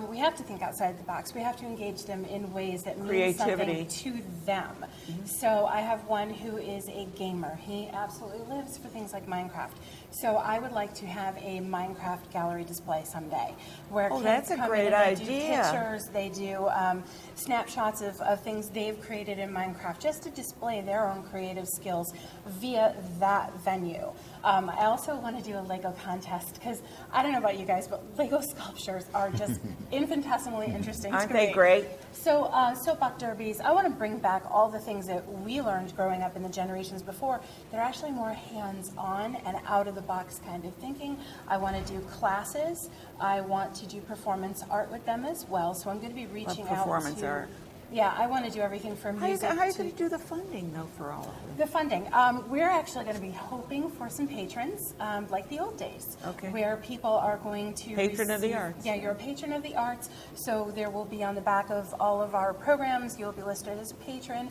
we have to think outside the box. We have to engage them in ways that mean Creativity. something to them. So I have one who is a gamer. He absolutely lives for things like Minecraft. So I would like to have a Minecraft gallery display someday where Oh, kids that's a come great in and they idea. do pictures, they do snapshots of things they've created in Minecraft just to display their own creative skills via that venue. I also want to do a Lego contest because I don't know about you guys, but Lego sculptures are just infinitesimally interesting Aren't to they me. great? So soapbox derbies, I want to bring back all the things that we learned growing up in the generations before. They're actually more hands-on and out-of-the-box kind of thinking. I want to do classes. I want to do performance art with them as well. So I'm going to be reaching out performance to... art. Yeah, I want to do everything from How are you music going to... to do the funding, though, for all of it? The funding. We're actually going to be hoping for some patrons, like the old days, Okay. where people are going to Patron of the receive- arts. Yeah, you're a patron of the arts, so there will be on the back of all of our programs, you'll be listed as a patron.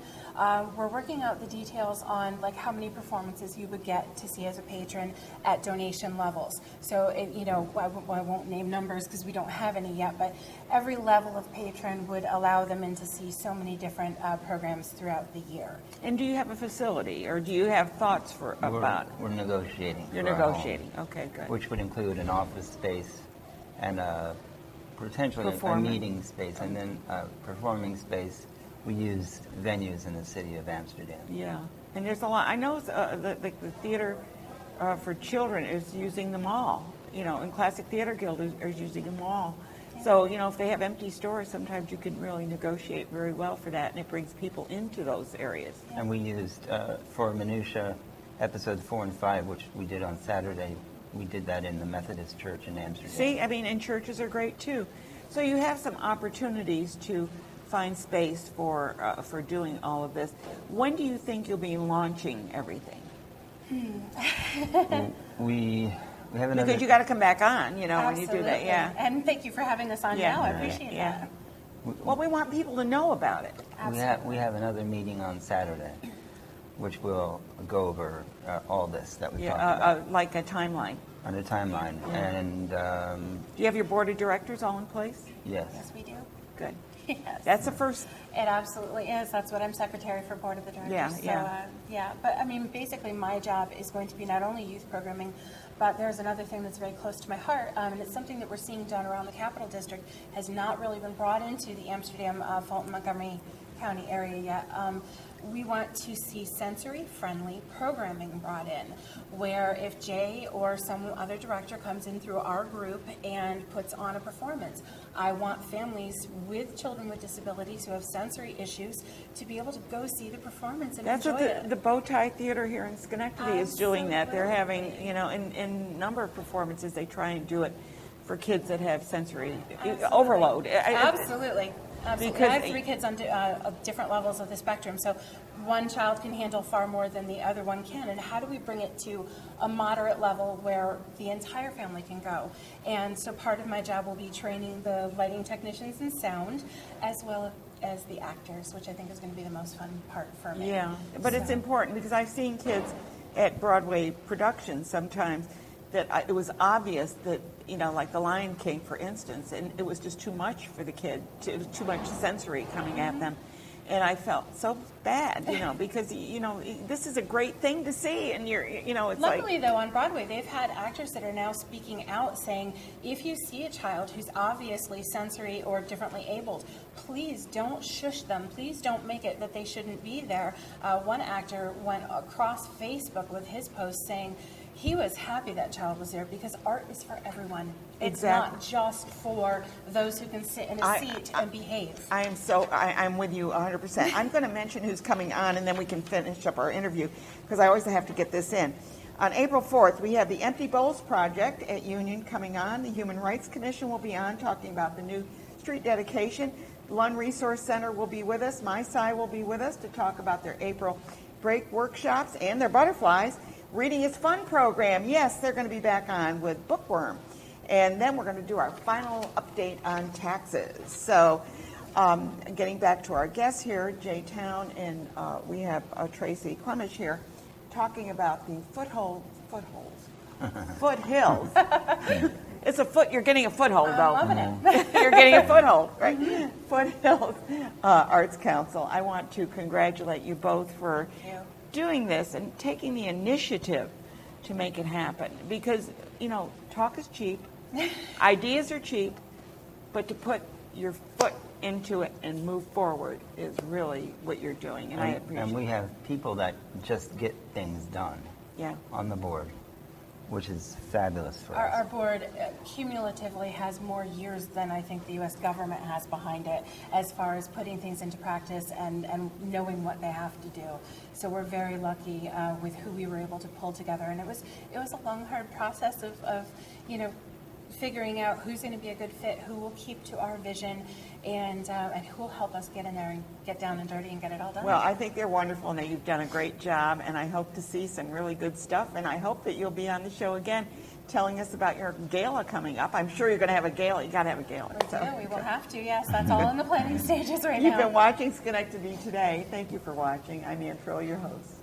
We're working out the details on like how many performances you would get to see as a patron at donation levels. So, I won't name numbers because we don't have any yet, but every level of patron would allow them in to see so many different programs throughout the year. And do you have a facility, or do you have thoughts about? We're negotiating. You're for our home, negotiating. Okay, good. which would include an office space and potentially a Performing. meeting space, and then performing space. We use venues in the city of Amsterdam. Yeah, and there's a lot. I know the theater for children is using them all. And Classic Theater Guild is using them all. So, if they have empty stores, sometimes you can really negotiate very well for that, and it brings people into those areas. And we used, for Minutia, episodes 4 and 5, which we did on Saturday, we did that in the Methodist Church in Amsterdam. See, and churches are great too. So you have some opportunities to find space for doing all of this. When do you think you'll be launching everything? We have another... Because you got to come back on, when you do that. Absolutely. Yeah. And thank you for having us on Yeah. now. I appreciate Yeah. that. Well, we want people to know about it. We have another meeting on Saturday. which will go over all this that we Yeah, talked about like a timeline. on the timeline. And Do you have your board of directors all in place? yes. Yes, we do. Good. Yes. That's the first. It absolutely is. That's what I'm secretary for board of the directors. Yeah, so, yeah. yeah. But I mean, basically, my job is going to be not only youth programming, but there's another thing that's very close to my heart, and it's something that we're seeing done around the Capital District. Has not really been brought into the Amsterdam, Fulton, Montgomery County area yet. We want to see sensory-friendly programming brought in, where if Jay or some other director comes in through our group and puts on a performance, I want families with children with disabilities who have sensory issues to be able to go see the performance and That's enjoy what it. the Bow Tie Theater here in Schenectady is doing. That they're having, Absolutely. in a number of performances, they try and do it for kids that have sensory Absolutely. overload. Absolutely. Absolutely. Because I have 3 kids on different levels of the spectrum, so one child can handle far more than the other one can. And how do we bring it to a moderate level where the entire family can go? And so part of my job will be training the lighting technicians and sound, as well as the actors, which I think is going to be the most fun part for me. Yeah, but it's important because I've seen kids at Broadway productions sometimes that it was obvious that, like The Lion King, for instance, and it was just too much for the kid, too much sensory coming at them. And I felt so bad, because, this is a great thing to see, and it's Luckily, though, on Broadway, they've had actors that are now speaking out saying, if you see a child who's obviously sensory or differently abled, please don't shush them. Please don't make it that they shouldn't be there. One actor went across Facebook with his post saying, he was happy that child was there because art is for everyone. It's Exactly. not just for those who can sit in a seat and behave. I'm with you 100%. I'm going to mention who's coming on, and then we can finish up our interview, because I always have to get this in. On April 4th, we have the Empty Bowls Project at Union coming on. The Human Rights Commission will be on, talking about the new street dedication. The Lund Resource Center will be with us. MySci will be with us to talk about their April break workshops and their butterflies. Reading is Fun program. Yes, they're going to be back on with Bookworm. And then we're going to do our final update on taxes. So getting back to our guests here, Jay Town, and we have Tracy Clemish here, talking about the foothills. It's a foot. You're getting a foothold, though. Loving it. You're getting a foothold, right? Foothills Arts Council. I want to congratulate you both for doing this and taking the initiative to make it happen. Because, talk is cheap, ideas are cheap, but to put your foot into it and move forward is really what you're doing, and I appreciate it. And we have people that just get things done on the board, which is fabulous for us. Our board cumulatively has more years than I think the U.S. government has behind it as far as putting things into practice and knowing what they have to do. So we're very lucky with who we were able to pull together. And it was a long, hard process of figuring out who's going to be a good fit, who will keep to our vision, and who will help us get in there and get down and dirty and get it all done. Well, I think they're wonderful, and that you've done a great job, and I hope to see some really good stuff, and I hope that you'll be on the show again telling us about your gala coming up. I'm sure you're going to have a gala. You got to have a gala. We will have to, yes. That's all in the planning stages right now. You've been watching Schenectady Today. Thank you for watching. I'm Ann Troll, your host.